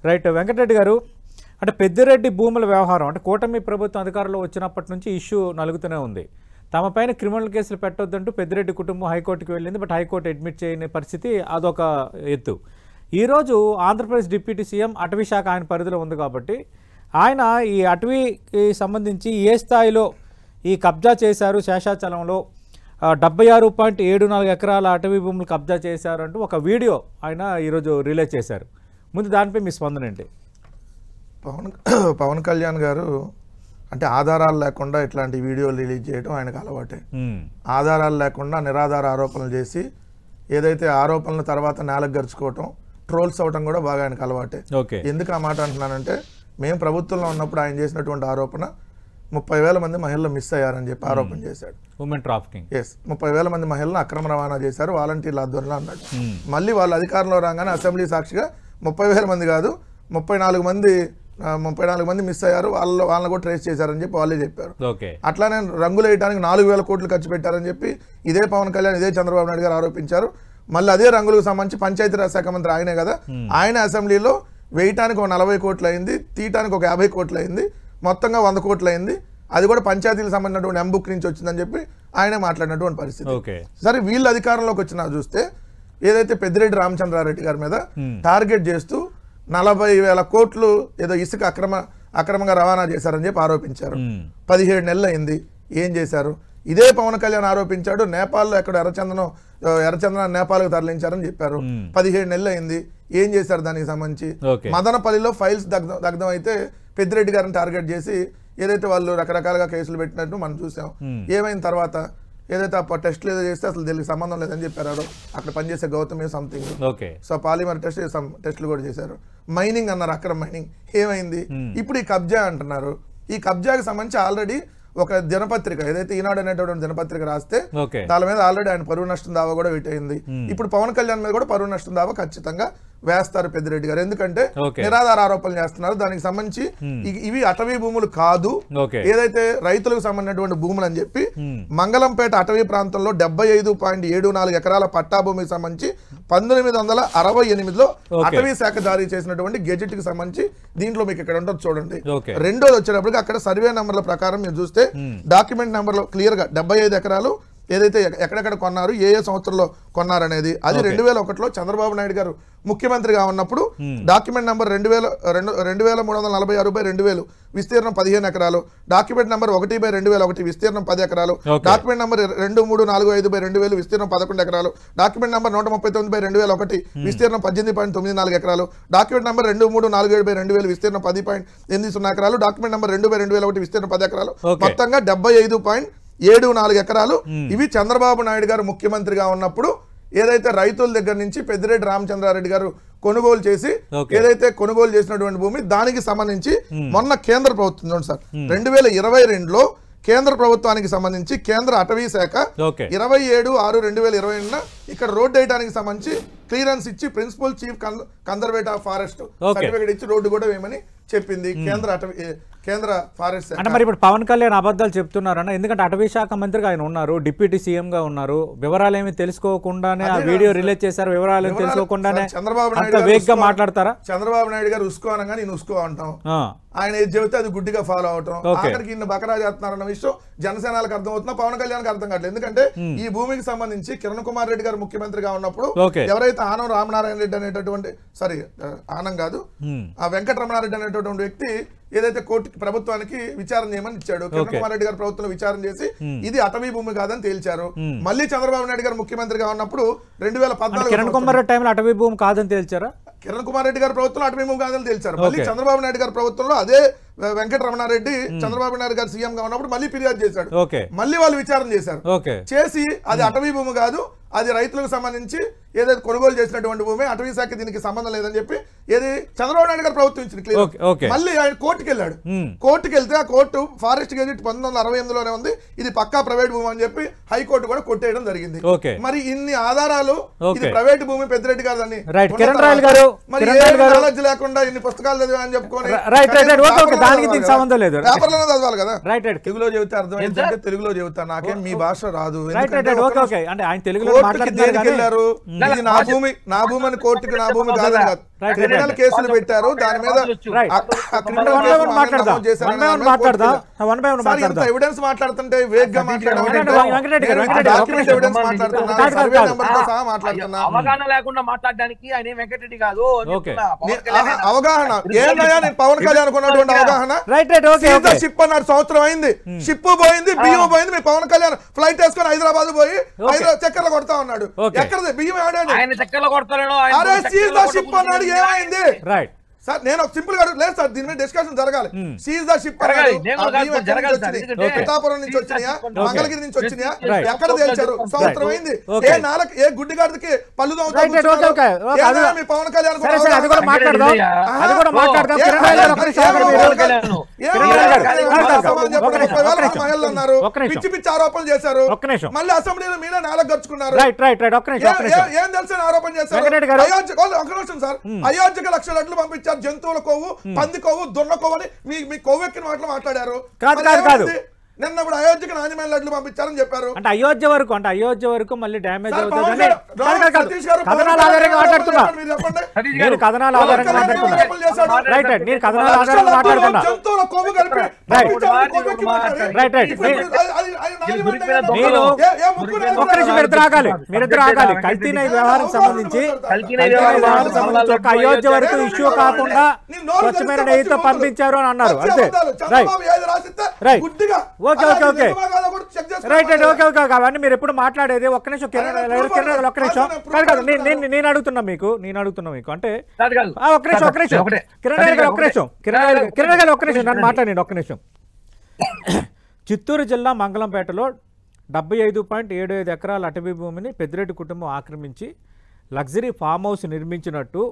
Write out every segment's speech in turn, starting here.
Right Venkatareddy గారు, అంటే పెద్దిరెడ్డి భూముల వ్యవహారం అంటే కూటమి ప్రభుత్వం అధికారంలో వచ్చినప్పటి నుంచి ఇష్యూ నలుగుతూనే ఉంది. తమపైన క్రిమినల్ కేసులు పెట్టొద్దంటూ పెద్దిరెడ్డి కుటుంబం హైకోర్టుకి వెళ్ళింది. బట్ హైకోర్టు అడ్మిట్ చేయని పరిస్థితి అదొక ఎత్తు. ఈరోజు ఆంధ్రప్రదేశ్ డిప్యూటీ సీఎం అటవీ శాఖ ఆయన పరిధిలో ఉంది కాబట్టి ఆయన ఈ అటవీకి సంబంధించి ఏ స్థాయిలో ఈ కబ్జా చేశారు, శేషాచలంలో 76.74 ఎకరాల అటవీ భూములు కబ్జా చేశారు అంటూ ఒక వీడియో ఆయన ఈరోజు రిలీజ్ చేశారు. ముందు దానిపై మీ స్పందన ఏంటి? పవన్ కళ్యాణ్ గారు అంటే ఆధారాలు లేకుండా ఇట్లాంటి వీడియోలు రిలీజ్ చేయడం ఆయనకు అలవాటే. ఆధారాలు లేకుండా నిరాధార ఆరోపణలు చేసి ఏదైతే ఆరోపణల తర్వాత నేలకు గరుచుకోవటం, ట్రోల్స్ అవటం కూడా బాగా ఆయనకు అలవాటే. ఎందుకు ఆ మాట అంటున్నానంటే, మేము ప్రభుత్వంలో ఉన్నప్పుడు ఆయన చేసినటువంటి ఆరోపణ 30,000 మంది మహిళలు మిస్ అయ్యారని చెప్పి ఆరోపణ చేశాడు. Women trafficking. 30,000 మంది మహిళలను అక్రమ రవాణా చేశారు వాలంటీర్ల ఆధ్వర్యంలో అన్నాడు. మళ్ళీ వాళ్ళు అధికారంలో రాగానే అసెంబ్లీ సాక్షిగా 30,000 మంది కాదు 34 మంది మిస్ అయ్యారు, వాళ్ళని కూడా ట్రేస్ చేశారని చెప్పి వాళ్ళే చెప్పారు. అట్లానే రంగులు వేయడానికి 4,000 కోట్లు ఖర్చు పెట్టారని చెప్పి ఇదే పవన్ కళ్యాణ్ ఇదే చంద్రబాబు నాయుడు గారు ఆరోపించారు. మళ్ళీ అదే రంగులకు సంబంధించి పంచాయతీరాజ్ శాఖ మంత్రి ఆయనే కదా, ఆయన అసెంబ్లీలో వేయటానికి ఒక 40 కోట్లు అయింది, తీయటానికి ఒక 50 కోట్లు అయింది, మొత్తంగా 100 కోట్లు అయింది, అది కూడా పంచాయతీలకు సంబంధించినటువంటి ఎంబుక్ నుంచి వచ్చిందని చెప్పి ఆయనే మాట్లాడినటువంటి పరిస్థితి. సరే, వీళ్ళు అధికారంలోకి వచ్చినా చూస్తే ఏదైతే పెద్దిరెడ్డి రామచంద్రారెడ్డి గారి మీద టార్గెట్ చేస్తూ 40,000 కోట్లు ఏదో ఇసుక అక్రమంగా రవాణా చేశారని చెప్పి ఆరోపించారు. 17 నెలలు అయింది, ఏం చేశారు? ఇదే పవన్ కళ్యాణ్ ఆరోపించాడు నేపాల్లో ఎక్కడ ఎర్రచందనం నేపాల్కు తరలించారని చెప్పారు. 17 నెలలు అయింది, ఏం చేశారు? దానికి సంబంధించి మదనపల్లిలో ఫైల్స్ దగ్ధం అయితే పెద్దిరెడ్డి గారిని టార్గెట్ చేసి ఏదైతే వాళ్ళు రకరకాలుగా కేసులు పెట్టినట్టు మనం చూసాం. ఏమైన తర్వాత ఏదైతే టెస్ట్లు ఏదో చేస్తే అసలు దీనికి సంబంధం లేదని చెప్పారు అక్కడ పనిచేసే గౌతమ్ సంథింగ్. సో పాలిమర్ టెస్టులు కూడా చేశారు. మైనింగ్ అన్నారు, అక్రమ మైనింగ్. ఏమైంది? ఇప్పుడు ఈ కబ్జా అంటున్నారు. ఈ కబ్జాకి సంబంధించి ఆల్రెడీ ఒక దినపత్రిక ఏదైతే ఈనాడు అనేటువంటి దినపత్రిక రాస్తే దాని మీద ఆల్రెడీ ఆయన పరువు నష్టం దావా కూడా పెట్టయింది. ఇప్పుడు పవన్ కళ్యాణ్ మీద కూడా పరువు నష్టం దావా ఖచ్చితంగా వేస్తారు పెద్దిరెడ్డి గారు. ఎందుకంటే నిరాధార ఆరోపణలు చేస్తున్నారు. దానికి సంబంధించి ఇవి అటవీ భూములు కాదు, ఏదైతే రైతులకు సంబంధించినటువంటి భూములు అని చెప్పి మంగళంపేట అటవీ ప్రాంతంలో 75.74 ఎకరాల పట్టా భూమికి సంబంధించి 1968లో అటవీ శాఖ జారీ చేసినటువంటి గెజెట్ కి సంబంధించి దీంట్లో మీకు ఇక్కడ ఉంటుంది చూడండి. రెండోది వచ్చేటప్పటికి అక్కడ సర్వే నెంబర్ల ప్రకారం మీరు చూస్తే డాక్యుమెంట్ నెంబర్ లో క్లియర్ గా 75 ఎకరాలు ఏదైతే ఎక్కడెక్కడ కొన్నారు, ఏ సంవత్సరంలో కొన్నారనేది అది 2001లో చంద్రబాబు నాయుడు గారు ముఖ్యమంత్రిగా ఉన్నప్పుడు డాక్యుమెంట్ నెంబర్ 2346/2000 విస్తీర్ణం 15 ఎకరాలు, డాక్యుమెంట్ నెంబర్ 1/2001 విస్తీర్ణం 10 ఎకరాలు, డాక్యుమెంట్ నెంబర్ 2345/2000 విస్తీర్ణం 11 ఎకరాలు, డాక్యుమెంట్ నెంబర్ 139/2001 విస్తీర్ణం 18.94 ఎకరాలు, డాక్యుమెంట్ నెంబర్ 2347/2000 విస్తీర్ణం 10.80 ఎకరాలు, డాక్యుమెంట్ నెంబర్ 2/2001 విస్తీర్ణం 10 ఎకరాలు, మొత్తంగా 75.74 ఎకరాలు. ఇవి చంద్రబాబు నాయుడు గారు ముఖ్యమంత్రిగా ఉన్నప్పుడు ఏదైతే రైతుల దగ్గర నుంచి పెద్దిరెడ్డి రామచంద్రారెడ్డి గారు కొనుగోలు చేసి ఏదైతే కొనుగోలు చేసినటువంటి భూమి దానికి సంబంధించి మొన్న కేంద్ర ప్రభుత్వం సార్ 2022లో కేంద్ర ప్రభుత్వానికి సంబంధించి కేంద్ర అటవీ శాఖ 27/6/2020 ఇక్కడ రోడ్డు వేయడానికి సంబంధించి క్లియరెన్స్ ఇచ్చి principal chief conservator of forest certificate ఇచ్చి రోడ్డు కూడా వేయమని చెప్పింది కేంద్ర ఫారెస్ట్. అంటే మరి ఇప్పుడు పవన్ కళ్యాణ్ అబద్ధాలు చెప్తున్నారన్న, ఎందుకంటే అటవీ శాఖ మంత్రిగా ఆయన ఉన్నారు, డిప్యూటీ సీఎం గా ఉన్నారు, వివరాలు ఏమి తెలుసుకోకుండానే ఆ వీడియో రిలీజ్ చేశారు, వివరాలు తెలుసుకోకుండానే చంద్రబాబు నాయుడు మాట్లాడతారా? చంద్రబాబు నాయుడు గారు ఉసుకో అనగా నేను ఉసుకో అంటాం, ఆయన ఏది చెబితే అది గుడ్డిగా ఫాలో అవటం, ఆఖరికి ఇన్ని బకరా చేస్తున్నారన్న విషయం జనసేనలకు అర్థం అవుతున్నా, పవన్ కళ్యాణ్ కి అర్థం కావట్లేదు. ఎందుకంటే ఈ భూమికి సంబంధించి కిరణ్ కుమార్ రెడ్డి గారు ముఖ్యమంత్రిగా ఉన్నప్పుడు ఎవరైతే ఆనం రామనారాయణ రెడ్డి అనేటటువంటి ఆనం కాదు ఆ వెంకటరమణారెడ్డి అనేటటువంటి వ్యక్తి ఏదైతే కోర్టు ప్రభుత్వానికి విచారణ చేయమని ఇచ్చాడు, కిరణ్ కుమార్ రెడ్డి గారు ప్రభుత్వంలో విచారణ చేసి ఇది అటవీ భూమి కాదని తేల్చారు. మళ్ళీ చంద్రబాబు నాయుడు గారు ముఖ్యమంత్రిగా ఉన్నప్పుడు 2014 కిరణ్ కుమార్ రెడ్డి టైంలో అటవీ భూమి కాదని తేల్చారా? కిరణ్ కుమార్ రెడ్డి గారి ప్రభుత్వంలో అటవీ భూమి కాదని తేల్చారు. మళ్ళీ చంద్రబాబు నాయుడు గారి ప్రభుత్వంలో అదే వెంకటరమణారెడ్డి చంద్రబాబు నాయుడు గారు సీఎం గా ఉన్నప్పుడు మళ్ళీ ఫిర్యాదు చేశాడు. మళ్ళీ వాళ్ళు విచారణ చేశారు, చేసి అది అటవీ భూమి కాదు, అది రైతులకు సంబంధించి ఏదైతే కొనుగోలు చేసినటువంటి భూమి, అటవీ శాఖ దీనికి సంబంధం లేదని చెప్పి ఏది చంద్రబాబు నాయుడు గారు ప్రభుత్వం ఇచ్చింది క్లియర్. మళ్ళీ ఆయన కోర్టుకి వెళ్ళాడు, కోర్టుకి వెళ్తే ఆ కోర్టు ఫారెస్ట్ గెజెట్ 1968లోనే ఉంది, ఇది పక్కా ప్రైవేట్ భూమి అని చెప్పి హైకోర్టు కూడా కొట్టేయడం జరిగింది. మరి ఇన్ని ఆధారాలు ఇది ప్రైవేట్ భూమి పెద్దిరెడ్డి గారు దాన్ని నాలెడ్జ్ లేకుండా ఇన్ని పుస్తకాలు చదివా అని చెప్పుకొని పేపర్లోనే చదవాలి కదా. తెలుగులో చెబితే అర్థం ఏంటంటే తెలుగులో చెబుతా, నాకేం మీ భాష రాదు. ఆయన తెలుగులో వెళ్ళారు, ఇది నా భూమి అని కోర్టుకి నా భూమి కాదని కాదు, క్రిమినల్ కేసులు పెట్టారు, దాని మీద ఎవిడెన్స్ మాట్లాడుతుంటే వేగ్ గా అవగాహన లేకుండా మాట్లాడడానికి ఆయన వెంకటరెడ్డి కాదు. అవగాహన ఏంటయ్యా, నేను పవన్ కళ్యాణ్ ఉన్నటువంటి అవగాహన షిప్ అన్నాడు, సంవత్సరం అయింది, షిప్ పోయింది, బియ్యం పోయింది, మీ పవన్ కళ్యాణ్ ఫ్లైట్ వేసుకొని హైదరాబాద్ పోయి చక్కెరలు కొడతా ఉన్నాడు. ఎక్కడది బియ్యం ఆడాడు, ఆయన చక్కెరలు కొడతాడు, అరే సీజ్ ద షిప్ అన్నాడు, ఏమైంది సార్? నేను ఒక సింపుల్ గా లేదు సార్, దీని మీద డిస్కషన్ జరగాలి. సీజ్ ద షిప్ పిఠాపురం నుంచి వచ్చినాయా, మంగళగిరి నుంచి వచ్చినాయా, ఎక్కడ తేల్చారు? సంవత్సరం అయింది. ఏ గుడ్డిగాడికి పళ్ళు మీ పవన్ కళ్యాణ్ మహిళలు అన్నారు, పిచ్చి పిచ్చి ఆరోపణలు చేశారు, మళ్ళీ అసెంబ్లీలో మీరే నేలకు గడుచుకున్నారు. ఏం తెలిసిన ఆరోపణ చేశారు? ఒక నిమిషం సార్, అయోధ్యకు 1,00,000 లడ్లు పంపించారు, జంతువుల కొవ్వు, పంది కొవ్వు, దున్న కొవ్వు అని మీ కొవ్వెక్కిన మాటలు మాట్లాడారు. నిన్న ఇప్పుడు అయోధ్యకి నాణ్యమైన లడ్లు పంపించారని చెప్పారు. అంటే అయోధ్య వరకు మళ్ళీ డ్యామేజ్ అవుతుంది. జంతువుల కొవ్వు కలిపి మీరిద్దరు ఆగాలి. కల్తీ వ్యవహారం సంబంధించి ఒక అయోధ్య వరకు ఇష్యూ కాకుండా స్వచ్ఛమైన నెయ్యితో పంపించారు అని అన్నారు. అంతే. అవన్నీ మీరు ఎప్పుడు మాట్లాడేది. ఒక్క నిమిషం కిరణ్ ఒక్క నిమిషం కాదు, నేను అడుగుతున్నా మీకు అంటే ఒక్క నిమిషం కిరణ్ గారు ఒక్క నిమిషం నన్ను మాట్లాడండి ఒక్క నిమిషం. చిత్తూరు జిల్లా మంగళంపేటలో 75.75 ఎకరాల అటవీ భూమిని పెద్దిరెడ్డి కుటుంబం ఆక్రమించి లగ్జరీ ఫామ్ హౌస్ నిర్మించినట్టు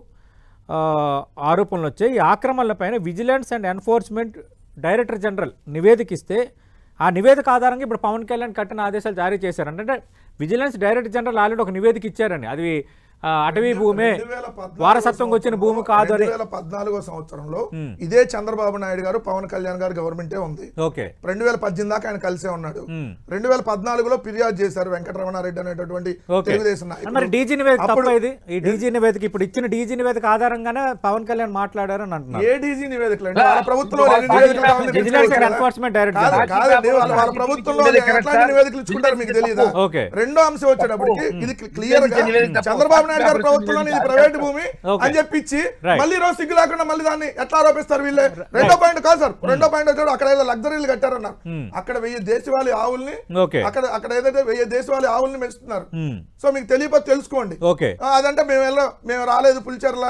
ఆరోపణలు వచ్చాయి. ఈ ఆక్రమణలపైన vigilance and enforcement director general నివేదిక ఇస్తే ఆ నివేదిక ఆధారంగా ఇప్పుడు పవన్ కళ్యాణ్ కఠిన ఆదేశాలు జారీ చేశారు. అంటే విజిలెన్స్ డైరెక్టర్ జనరల్ ఆల్రెడీ ఒక నివేదిక ఇచ్చారని, అది అటవీ భూమే, వారసత్వం వచ్చిన భూమి కాదు అని. 2014 సంవత్సరంలో ఇదే చంద్రబాబు నాయుడు గారు, పవన్ కళ్యాణ్ గారు గవర్నమెంటే ఉంది. 2018 దాకా ఆయన కలిసే ఉన్నాడు. 2014లో ఫిర్యాదు చేశారు వెంకటరమణారెడ్డి అనేటటువంటి తెలుగుదేశం నాయకుడు. మరి డీజీ నివేదిక తప్పైది. ఈ డీజీ నివేదిక ఇప్పుడు ఇచ్చిన డీజీ నివేదిక ఆధారంగానే పవన్ కళ్యాణ్ మాట్లాడారు అని అంటున్నారు. ఏ డీజీ నివేదికలు అండి? వాళ్ళ ప్రభుత్వంలో ఎన్ఫోర్స్మెంట్ డైరెక్టర్ వాళ్ళ ప్రభుత్వంలో ఎట్లాంటి నివేదికలు ఇచ్చుకుంటారు మీకు తెలియదు. రెండో అంశం వచ్చేటప్పటికి ఇది క్లియర్ గా చంద్రబాబు నాయుడు గారి ప్రభుత్వంలో ఇది ప్రైవేట్ భూమి అని చెప్పించి మళ్ళీ రోజు సిగ్గు లేకుండా మళ్ళీ దాన్ని ఎట్లా ఆరోపిస్తారు వీళ్ళే? రెండో పాయింట్ కాదు సార్, రెండో పాయింట్ వచ్చాడు, అక్కడ ఏదో లగ్జరీలు కట్టారన్నారు. అక్కడ 1000 దేశవాళీ ఆవుల్ని అక్కడ ఏదైతే 1000 దేశవాళీ ఆవుల్ని పెంచుతున్నారు. సో మీకు తెలియకపోతే తెలుసుకోండి. అదంటే మేము రాలేదు పులిచెర్ల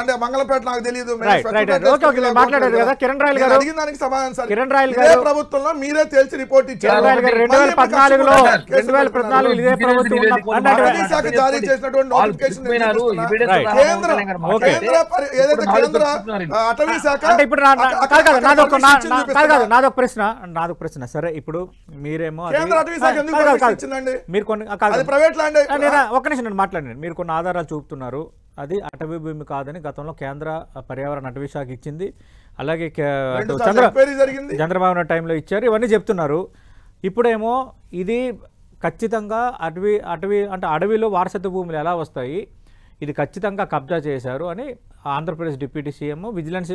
అంటే మంగళపేట, నాకు తెలియదు. అడిగిన దానికి సమాధానం సార్, ఇదే ప్రభుత్వంలో మీరే తేల్చి రిపోర్ట్ ఇచ్చారు. 2014 శాఖ జారీ చేసినటువంటి నోటిఫికేషన్ అటవీ శాఖ. నాదొక ప్రశ్న. సరే, ఇప్పుడు మీరేమో కేంద్ర అటవీ శాఖ ఎందుకు ఇచ్చిందండి? మీరు కొన్ని ప్రైవేట్ ల్యాండ్. ఒక్క నిమిషం నేను మాట్లాడండి. మీరు కొన్ని ఆధారాలు చూపుతున్నారు, అది అటవీ భూమి కాదని గతంలో కేంద్ర పర్యావరణ అటవీ శాఖ ఇచ్చింది, అలాగే చంద్రబాబు నాయుడు టైంలో ఇచ్చారు, ఇవన్నీ చెప్తున్నారు. ఇప్పుడేమో ఇది ఖచ్చితంగా అటవీ అంటే అడవిలో వారసత్వ భూములు ఎలా వస్తాయి, ఇది ఖచ్చితంగా కబ్జా చేశారు అని Andhra Pradesh deputy CM vigilance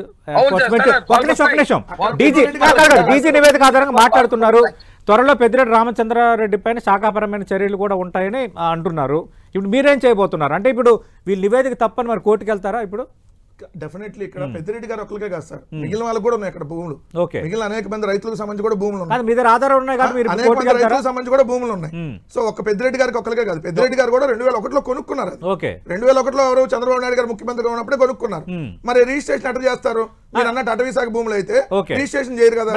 DG నివేదిక ఆధారంగా మాట్లాడుతున్నారు. త్వరలో పెద్దిరెడ్డి రామచంద్రారెడ్డి పైన శాఖాపరమైన చర్యలు కూడా ఉంటాయని అంటున్నారు. ఇప్పుడు మీరేం చేయబోతున్నారు? అంటే ఇప్పుడు వీళ్ళు నివేదిక తప్పని మరి కోర్టుకు వెళ్తారా? ఇప్పుడు డెఫినెట్లీ ఇక్కడ పెద్దిరెడ్డి గారు ఒక్కరికే కాదు సార్, మిగిలిన వాళ్ళకి కూడా ఉన్నాయి ఇక్కడ భూములు. మిగిలిన అనేక మంది రైతులకు సంబంధించి కూడా భూములు ఉన్నాయి, అనేక మంది రైతులకు సంబంధించి కూడా భూములు ఉన్నాయి. సో ఒక పెద్దిరెడ్డి గారికి ఒక్కరికే కాదు, పెద్దిరెడ్డి గారు కూడా 2001లో కొనుక్కున్నారు. 2001లో ఎవరు చంద్రబాబు నాయుడు గారు ముఖ్యమంత్రిగా ఉన్నప్పుడే కొనుక్కున్నారు. మరి రిజిస్ట్రేషన్ ఎట్లా చేస్తారు? మీరు అన్నట్టు అటవీ శాఖ భూములు అయితే రిజిస్ట్రేషన్ చేయరు కదా,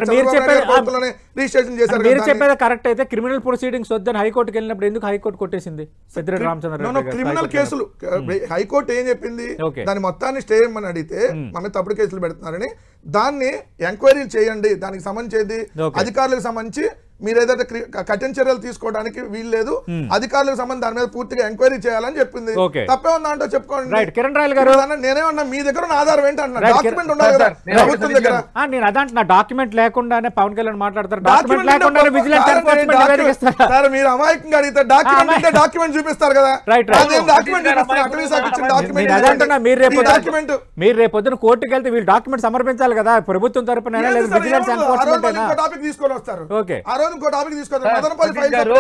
రిజిస్ట్రేషన్ చేశారు. మీరు చెప్పేది కరెక్ట్ అయితే క్రిమినల్ ప్రొసీడింగ్స్ వద్దని హైకోర్టుకి వెళ్ళినప్పుడు ఎందుకు హైకోర్టు కొట్టేసింది పెద్దిరెడ్డి రామచంద్రరావు? క్రిమినల్ కేసులు హైకోర్టు ఏం చెప్పింది, దాని మొత్తాన్ని స్టే అని అడిగితే మన తప్పుడు కేసులు పెడుతున్నారని, దాన్ని ఎంక్వైరీలు చేయండి, దానికి సంబంధించి అధికారులకు సంబంధించి మీరు ఏదైతే కఠిన చర్యలు తీసుకోవడానికి వీలు లేదు, అధికారులకు సంబంధించి దాని మీద పూర్తిగా ఎంక్వైరీ చేయాలని చెప్పింది. తప్పే ఉందా అంటే చెప్పుకోండి. కిరణ్ రాయల్ గారు నేనేమన్నా మీ దగ్గర ఉన్న ఆధారం ఏంటి అన్న డాక్యుమెంట్ ఉండాలి కదా ప్రభుత్వం దగ్గర. నేను అదంటున్నా డాక్యుమెంట్ లేకుండానే పవన్ కళ్యాణ్ మాట్లాడతారు, డాక్యుమెంట్ లేకుండానే విజిలెన్స్ ఎన్ఫోర్స్మెంట్ నివేదిస్తారు. సార్ మీరు అమాయకంగా అడిగితే డాక్యుమెంట్ ఉంటే డాక్యుమెంట్ చూపిస్తారు కదా. డాక్యుమెంట్ మీరు రేపొద్దున కోర్టుకి వెళ్తే వీళ్ళు డాక్యుమెంట్ సమర్పించాలి కదా ప్రభుత్వం తరపున విజిలెన్స్ ఎన్ఫోర్స్మెంట్ టాపిక్ తీసుకొని వస్తారు. ఓకే ఆ రోజు ఇంకో టాపిక్ తీసుకొని మదనపల్లి ఫైల్ చెప్పారు,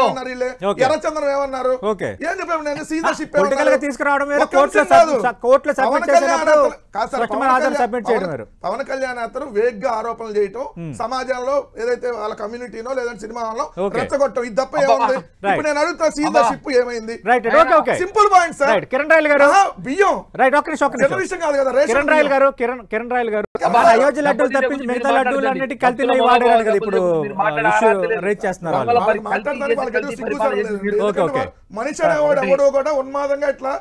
ఎర్రచంద్రం ఏమన్నారు, ఏం చెప్పాము నేను సీజర్షిప్ తీసుకురావడం కోర్టులో సబ్మిట్ చేయడం. పవన్ కళ్యాణ్ అతను వేగ్గా ఆరోపణలు చేయటం, సమాజంలో ఏదైతే వాళ్ళ కమ్యూనిటీనో లేదంటే సినిమా హాల్లో రెచ్చగొట్టం, ఇది తప్ప ఏముంది? ఇప్పుడు నేను అడుగుతున్నా సీజర్షిప్ ఏమైంది? Simple point sir. Kiran royal గారు బియ్యం రైట్ ఒక్క విషయం కాదు కదా. కిరణ్ రాయల్ గారు అయోధ్య లడ్డూలు తప్పించి మిగతా లడ్డూలు అన్నిటి కల్తీలో వాడారు కదా ఇప్పుడు రేట్ చేస్తున్నారు. మనిషి అనేవాడు ఎవడో కూడా ఉన్మాదంగా ఇట్లా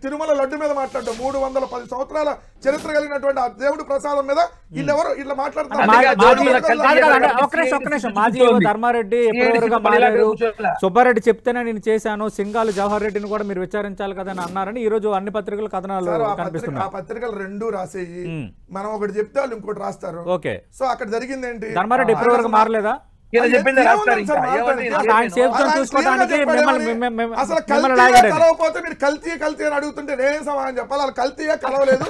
తిరుమల లడ్డు మీద మాట్లాడటం, 310 సంవత్సరాల చరిత్ర కలిగినటువంటి ఆ దేవుడు ప్రసాదం మీద వీళ్ళెవరు ఇట్లా మాట్లాడుతున్నారు. మాజీ ధర్మారెడ్డి ఎప్పుడెవరుగా మారారు, సుబ్బారెడ్డి చెప్తేనే నేను చేశాను, సింగాలు జవహర్ రెడ్డిని కూడా మీరు విచారించాలి కదా అని అన్నారని ఈ రోజు అన్ని పత్రికలు కథనాలు కనిపిస్తున్నాయి. ఆ పత్రికలు రెండు రాసేయి, మనం ఒకటి చెప్తే వాళ్ళు ఇంకోటి రాస్తారు. ఓకే, సో అక్కడ జరిగింది ఏంటి? ధర్మారెడ్డి ఎప్పటివరకు మారలేదా? కలవపోతే మీరు కల్తీ అని అడుగుతుంటే నేనేం సమాధానం చెప్పాలి? వాళ్ళు కల్తీగా కలవలేదు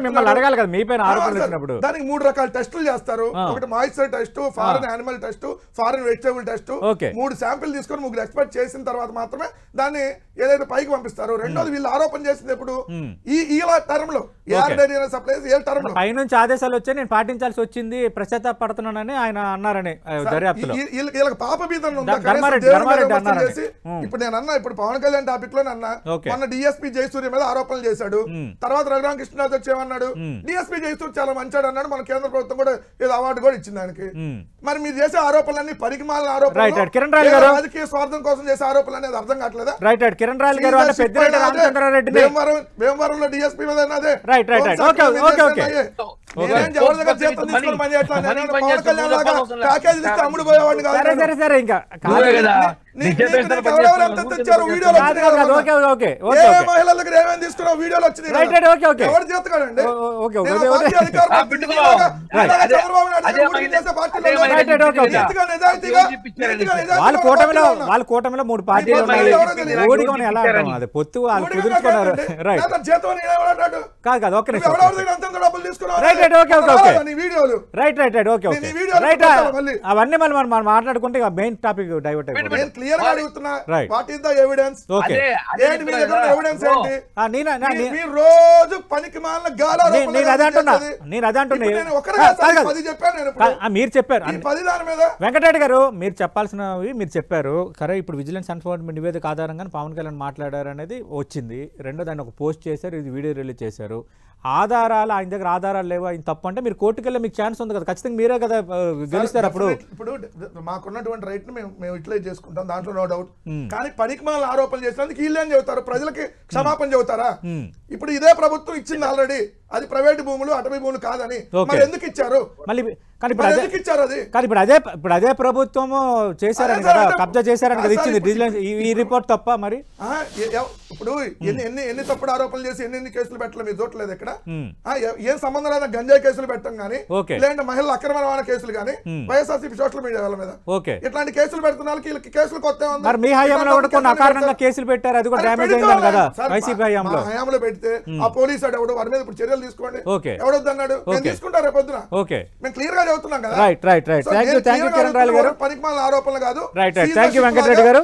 మిమ్మల్ని అడగాలి కదా మీ పైన ఆరోపణలు. దానికి 3 రకాల టెస్టులు చేస్తారు. ఒకటి moisture test, foreign animal test, foreign vegetable test. 3 sample తీసుకొని 3 ఎక్స్పెక్ట్ చేసిన తర్వాత మాత్రమే దాన్ని ఏదైతే పైకి పంపిస్తారు. రెండోది వీళ్ళు ఆరోపణ చేసింది ఎప్పుడు ఈ టర్మ్ లో పైనుంచి ఆదేశాలు వచ్చాయి, నేను పాటించాల్సి వచ్చింది, పశ్చాత్తాపడుతున్నానని ఆయన అన్నారని దర్యాప్తులో. ఇప్పుడు నేను అన్నా, ఇప్పుడు పవన్ కళ్యాణ్ టాపిక్ లో అన్నా, మొన్న డిఎస్పీ జయసూర్య మీద ఆరోపణలు చేశాడు. తర్వాత రఘురామకృష్ణరాజు వచ్చి ఏమన్నాడు, డిఎస్పీ జయసూర్య చాలా మంచాడు అన్నాడు. మన కేంద్ర ప్రభుత్వం కూడా ఏదో అవార్డు కూడా ఇచ్చింది దానికి. మరి మీరు చేసే ఆరోపణలన్నీ పరికిమాలిన ఆరోపణలు, రాజకీయ స్వార్థం కోసం చేసే ఆరోపణలు అనేది అర్థం కావట్లేదా? భీమవరంలో డిఎస్పీ మీద అదే అమ్ముడు పోయేవాడిని మహిళలకు ఏమేమి తీసుకున్నావు వీడియోలు వచ్చినాయి. ఎవరు చేస్తాడండి? వాళ్ళ కూటమిలో 3 పార్టీలు ఉన్నాయి. పొత్తు వాళ్ళు కుదుర్చుకున్నారు. కాదు ఒక్క నిమిషం. అవన్నీ మనం మాట్లాడుకుంటే మెయిన్ టాపిక్ డైవర్ట్ అయిపోయింది. క్లియర్ గా అడుగుతున్నా, what is the evidence? Evidence ఏంటి? మీరు రోజు పనికి మాలిన గాలారోపణలు. నేను అదే అంటున్నా. మీరు చెప్పారు వెంకటరెడ్డి గారు, మీరు చెప్పాల్సినవి మీరు చెప్పారు. కరే ఇప్పుడు విజిలెన్స్ ఎన్ఫోర్స్మెంట్ నివేదిక ఆధారంగా పవన్ కళ్యాణ్ మాట్లాడారు అనేది వచ్చింది. రెండో దాన్ని ఒక పోస్ట్ చేశారు, ఇది వీడియో రిలీజ్ చేశారు. ఆధారాలు ఆయన దగ్గర ఆధారాలు లేవు, ఆయన తప్పు అంటే మీరు కోర్టుకు వెళ్ళి మీకు ఛాన్స్ ఉంది కదా, ఖచ్చితంగా మీరే కదా గెలుస్తారు. అప్పుడు మాకున్నటువంటి రైట్ మేము ఇట్లా చేసుకుంటాం, దాంట్లో నో డౌట్. కానీ పనికిమాల ఆరోపణలు చేసినందుకు వీళ్ళు ఏం చెబుతారు? ప్రజలకి క్షమాపణ చెబుతారా? ఇప్పుడు ఇదే ప్రభుత్వం ఇచ్చింది ఆల్రెడీ, అది ప్రైవేట్ భూములు అటవీ భూములు కాదని. మరి ఎందుకు ఇచ్చారు? కానీ ఇప్పుడు అదే ప్రభుత్వం చేశారని కదా, కబ్జా చేశారని కదా ఇచ్చింది ఈ రిపోర్ట్ తప్ప. మరి ఇప్పుడు ఎన్ని తప్పుడు ఆరోపణలు చేసి ఎన్ని కేసులు పెట్టలేదు మీరు చూడలేదు ఇక్కడ? ఏం సంబంధం లేదా గంజాయి కేసులు పెట్టడం కానీ, లేదంటే మహిళల అక్రమ రవాణా కేసులు కానీ, వైఎస్ఆర్సీపీ సోషల్ మీడియా వాళ్ళ మీద ఇట్లాంటి కేసులు పెడుతున్న వాళ్ళకి కేసులు కొత్త మీ హయాంలో కూడా కొన్ని అకారణంగా కేసులు పెట్టారు, అది కూడా డ్యామేజ్ అయింది కదా వైసీపీ హయాంలో పెడితే. ఆ పోలీసు ఎవడు వారి మీద ఇప్పుడు చర్యలు తీసుకోండి, ఎవడొద్దన్నాడు? తీసుకుంటారు రేపొద్దున. మేము క్లియర్ గా చెబుతున్నాం కదా. రైట్ కిరణ్ రాయల్ గారు, పనికిమాలిన ఆరోపణలు కాదు. రైట్ థ్యాంక్ యూ వెంకటరెడ్డి గారు.